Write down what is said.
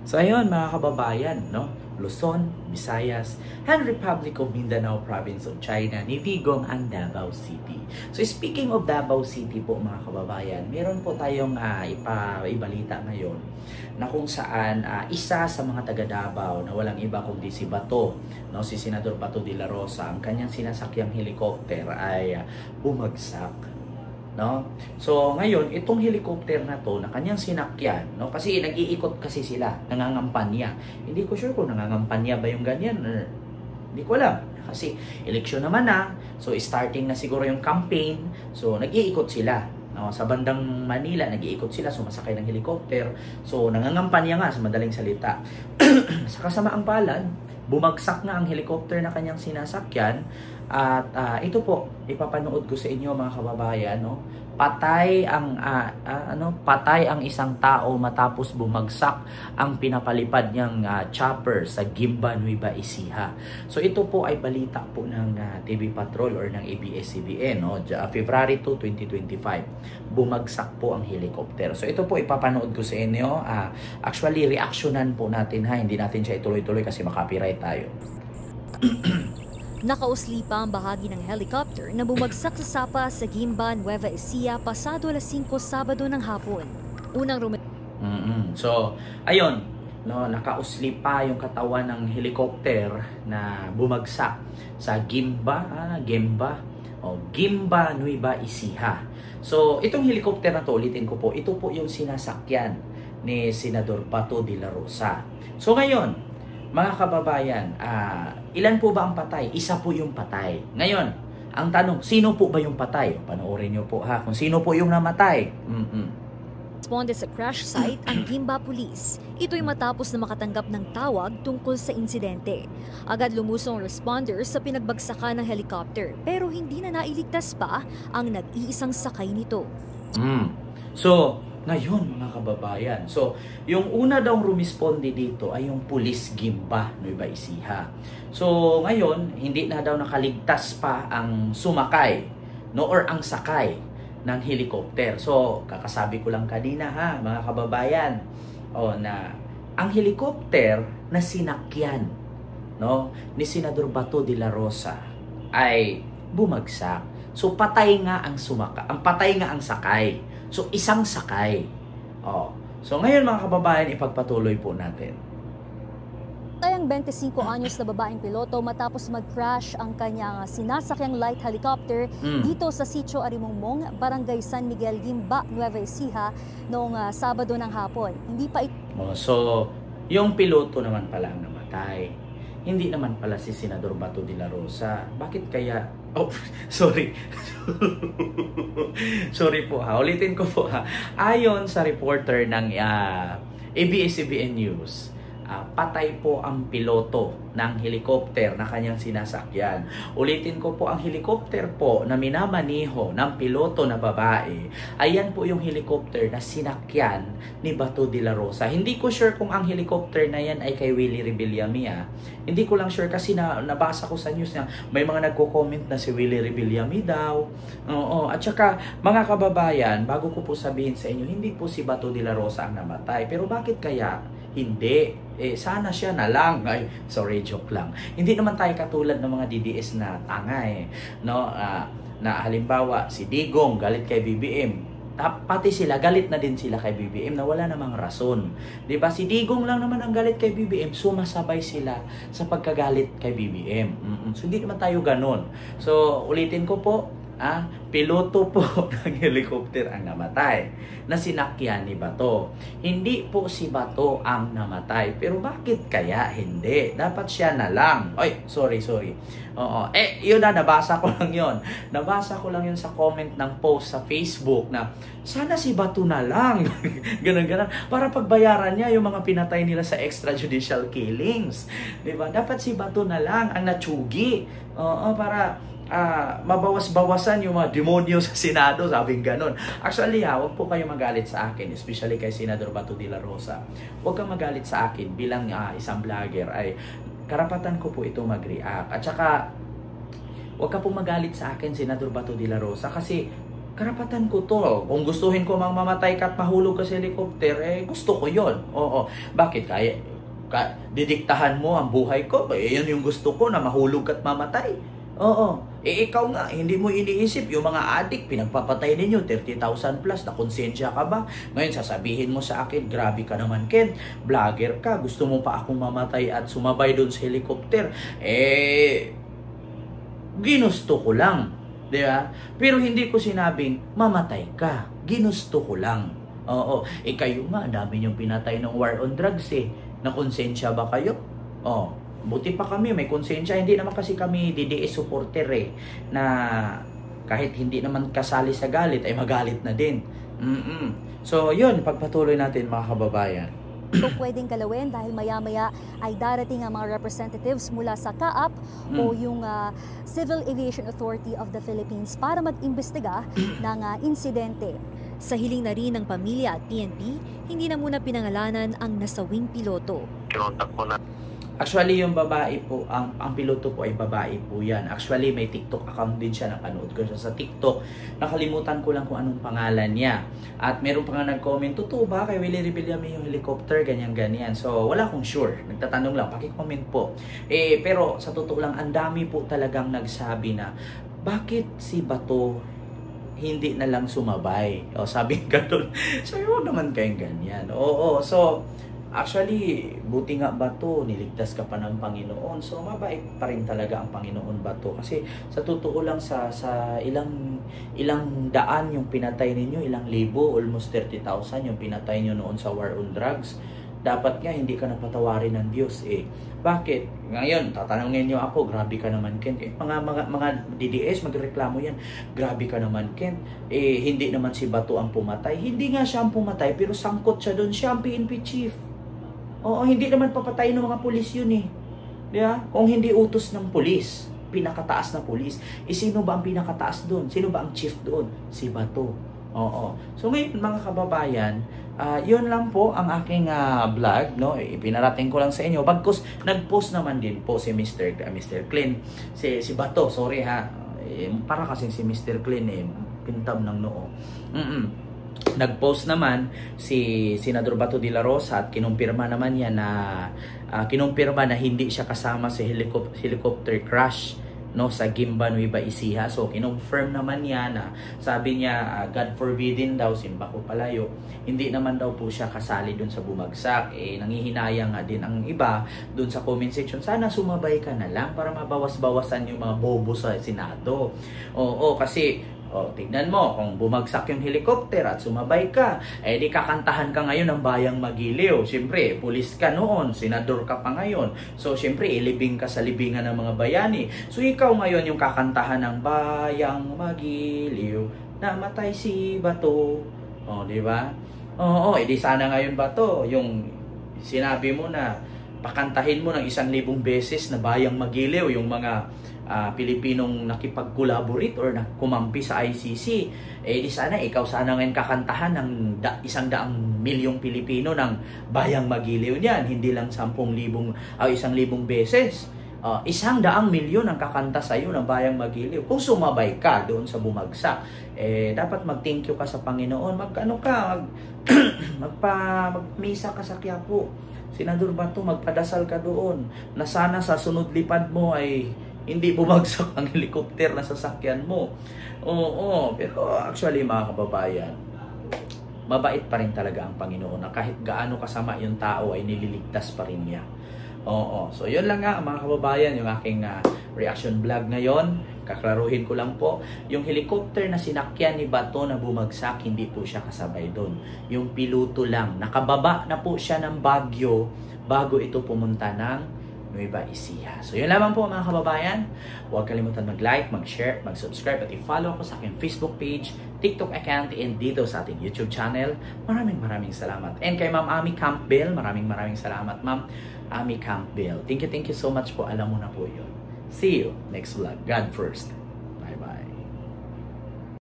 So ayun mga kababayan, no? Luzon, Visayas, and Republic of Mindanao Province of China, niligong ang Davao City. So speaking of Davao City po mga kababayan, meron po tayong ibalita ngayon na kung saan isa sa mga taga Davao na walang iba kundi si Bato, no, si Senador Bato de la Rosa, ang kanyang sinasakyang helicopter ay bumagsak. No? So ngayon, itong helicopter na to na kanyang sinakyan, no? Kasi nag-iikot kasi sila, nangangampanya. Hindi ko sure kung nangangampanya ba yung ganyan. Hindi ko alam. Kasi eleksyon naman na. So starting na siguro yung campaign. So nag-iikot sila. No? Sa bandang Manila, nag-iikot sila, sumasakay ng helicopter. So nangangampanya nga sa madaling salita. Sa kasamaang palad, bumagsak na ang helicopter na kanyang sinasakyan. At ito po, ipapanood ko sa inyo mga kababayan, no? Patay ang isang tao matapos bumagsak ang pinapalipad niyang chopper sa Gimba, Nueva Ecija. So ito po ay balita po ng TV Patrol or ng ABS-CBN, no? February 2, 2025. Bumagsak po ang helicopter. So ito po ipapanood ko sa inyo. Actually, reactionan po natin ha. Hindi natin siya ituloy-tuloy kasi makapiright tayo. Nakausli pa ang bahagi ng helicopter na bumagsak sa sapa sa Gimba, Nueva Ecija pasado alas 5 Sabado ng hapon. So, ayun, no, nakausli pa yung katawan ng helicopter na bumagsak sa Gimba, Gimba, Nueva Ecija. So, itong helicopter na to, ulitin ko po, ito po yung sinasakyan ni Senador Bato de la Rosa. So, ngayon, mga kababayan, ilan po ba ang patay? Isa po yung patay. Ngayon, ang tanong, sino po ba yung patay? Panoorin nyo po ha, kung sino po yung namatay. Responde sa crash site ang Gimba Police. Ito'y matapos na makatanggap ng tawag tungkol sa insidente. Agad lumusong responders sa pinagbagsakan ng helicopter pero hindi na nailigtas pa ang nag-iisang sakay nito. So, ngayon mga kababayan, so yung una daw rumisponde dito ay yung Police Gimba, Nueva Ecija. So ngayon, hindi na daw nakaligtas pa ang sumakay, no, or ang sakay ng helicopter. So kakasabi ko lang kanina ha, mga kababayan, na ang helicopter na sinakyan, no, ni Senador Bato de la Rosa ay bumagsak. So patay nga ang patay nga ang sakay. So, isang sakay. So, ngayon mga kababayan, ipagpatuloy po natin. Ang 25 anyos na babaeng piloto matapos mag-crash ang kanyang sinasakyang light helicopter dito sa Sitio Arimongmong, Barangay San Miguel, Gimba, Nueva Ecija noong Sabado ng hapon. Hindi pa so, yung piloto naman pala ang namatay. Hindi naman pala si Senador Bato de la Rosa. Bakit kaya? Sorry. Sorry po ha. Ulitin ko po ha. Ayon sa reporter ng ABS-CBN News, patay po ang piloto ng helicopter na kanyang sinasakyan. Ulitin ko po, ang helicopter po na minamaniho ng piloto na babae, ayan po yung helicopter na sinakyan ni Bato de la Rosa. Hindi ko sure kung ang helicopter na yan ay kay Willie Rebillami. Hindi ko lang sure kasi nabasa ko sa news na may mga nagko-comment na si Willie Rebillami daw. At saka mga kababayan, bago ko po sabihin sa inyo, hindi po si Bato de la Rosa ang namatay. Pero bakit kaya? Hindi. Sana siya na lang. Ay, sorry, joke lang. Hindi naman tayo katulad ng mga DDS na tanga no? Na halimbawa, si Digong galit kay BBM. Pati sila, galit na din sila kay BBM na wala namang rason. Diba? Si Digong lang naman ang galit kay BBM, sumasabay sila sa pagkagalit kay BBM. So, hindi naman tayo ganun. So, ulitin ko po, piloto po ng helicopter ang namatay na sinakyan ni Bato. Hindi po si Bato ang namatay. Pero bakit kaya hindi? Dapat siya na lang. Ay, sorry. Yun na, nabasa ko lang yun. Nabasa ko lang yun sa comment ng post sa Facebook na sana si Bato na lang. Ganun. Para pagbayaran niya yung mga pinatay nila sa extrajudicial killings. Diba? Dapat si Bato na lang ang natsugi. Para mabawas-bawasan yung mga demonyo sa Senado, sabing ganon. Actually huwag po kayo magalit sa akin, especially kay Senador Bato de la Rosa. Huwag kang magalit sa akin bilang isang vlogger, ay karapatan ko po ito mag-react. At saka, huwag ka po magalit sa akin, Senador Bato de la Rosa, kasi karapatan ko to. Kung gustuhin ko mang mamatay ka at mahulog ka sa helicopter, gusto ko yon. Oo. Bakit? Didiktahan mo ang buhay ko? Yun yung gusto ko, na mahulog at mamatay. Oo. Ikaw nga, hindi mo iniisip yung mga adik, pinagpapatay ninyo, 30,000 plus, na konsensya ka ba? Ngayon, sasabihin mo sa akin, grabe ka naman, Ken, vlogger ka, gusto mo pa akong mamatay at sumabay doon sa helicopter. Ginusto ko lang. Di ba? Pero hindi ko sinabing mamatay ka. Ginusto ko lang. Oo. Kayo nga, dami yung pinatay ng war on drugs Nakonsensya ba kayo? Buti pa kami, may konsensya. Hindi naman kasi kami DDS supporter na kahit hindi naman kasali sa galit, ay magalit na din. So, yun, pagpatuloy natin mga kababayan. Ito pwedeng galawin dahil maya-maya ay darating ang mga representatives mula sa CAAP o yung Civil Aviation Authority of the Philippines para mag-imbestiga ng insidente. Sa hiling na rin ng pamilya at PNP, hindi na muna pinangalanan ang nasawing piloto. Kinontak ko na. Actually, yung babae po, ang piloto po ay babae po yan. Actually, may TikTok account din siya. Napanood ko siya sa TikTok. Nakalimutan ko lang kung anong pangalan niya. At meron pa nga nag-comment, totoo ba kay Willie Rebillame yung helicopter, ganyan-ganyan. So, wala akong sure. Nagtatanong lang, pakicomment po. Pero sa totoo lang, ang dami po talagang nagsabi na, bakit si Bato hindi na lang sumabay? Sabi nga doon, sabi mo naman kayong ganyan. Oo, so, actually, buti nga Bato, niligtas ka pa ng Panginoon. So, mabait pa rin talaga ang Panginoon Bato. Kasi sa totoo lang, sa ilang daan yung pinatay ninyo, ilang libo, almost 30,000 yung pinatay nyo noon sa war on drugs. Dapat nga, hindi ka napatawarin ng Diyos Bakit? Ngayon, tatanungin nyo ako, grabe ka naman, Ken. Mga DDS, magreklamo yan. Grabe ka naman, Ken. Hindi naman si Bato ang pumatay. Hindi nga siya ang pumatay, pero sangkot siya doon. Siya ang PNP chief. Oo, hindi naman papatayin ng mga pulis yun Di ba? Kung hindi utos ng pulis, pinakataas na pulis, sino ba ang pinakataas doon? Sino ba ang chief doon? Si Bato. Oo. So ngayon mga kababayan, yun lang po ang aking vlog, no? Ipinarating ko lang sa inyo. Bagkus nag-post naman din po si Mr. Clean, si Bato, sorry para kasing si Mr. Clean pintab ng noo. Nag-post naman si Senador Bato de la Rosa at kinumpirma naman niya na kinumpirma na hindi siya kasama sa helicopter crash sa Gimba, Nueva Ecija. So kinonfirm naman niya na sabi niya God forbidden daw, simba ko palayo, hindi naman daw po siya kasali dun sa bumagsak. Nangihinayang nga din ang iba dun sa comment section, sana sumabay ka na lang para mabawas-bawasan yung mga bobo sa Senado. Oo, kasi tignan mo, kung bumagsak yung helicopter at sumabay ka, di kakantahan ka ngayon ng Bayang Magiliw. Siyempre, pulis ka noon, senador ka pa ngayon. So, siyempre, ilibing ka sa libingan ng mga bayani. So, ikaw ngayon yung kakantahan ng Bayang Magiliw, namatay si Bato. Di ba? Edi sana ngayon Bato, yung sinabi mo na pakantahin mo ng 1,000 beses na Bayang Magiliw, yung mga Pilipinong nakipag-collaborate or kumampi sa ICC, di sana ikaw sana ngayon kakantahan ng 100 milyong Pilipino ng Bayang Magiliw niyan, hindi lang 10,000 o 1,000 beses. 100 milyon ang kakanta sa iyo ng Bayang Magiliw. Kung sumabay ka doon sa bumagsak, dapat mag-thank you ka sa Panginoon. Magmisa ka sa Quiapo. Senador Bato, magpadasal ka doon na sana sa sunod lipad mo ay hindi bumagsak ang helicopter na sasakyan mo. Oo, pero actually mga kababayan, mabait pa rin talaga ang Panginoon na kahit gaano kasama yung tao ay nililigtas pa rin niya. Oo, so yun lang nga mga kababayan, yung aking reaction vlog ngayon. Kaklaruhin ko lang po, yung helicopter na sinakyan ni Bato na bumagsak, hindi po siya kasabay doon. Yung piloto lang, nakababa na po siya ng Baguio bago ito pumunta ng Nueva Ecija. So yun lamang po mga kababayan. Huwag kalimutan mag-like, mag-share, mag-subscribe at i-follow ako sa aking Facebook page, TikTok account, and dito sa ating YouTube channel. Maraming salamat. And kay Ma'am Ami Campbell, maraming salamat Ma'am Ami Campbell. Thank you so much po. Alam mo na po yun. See you next vlog. God first.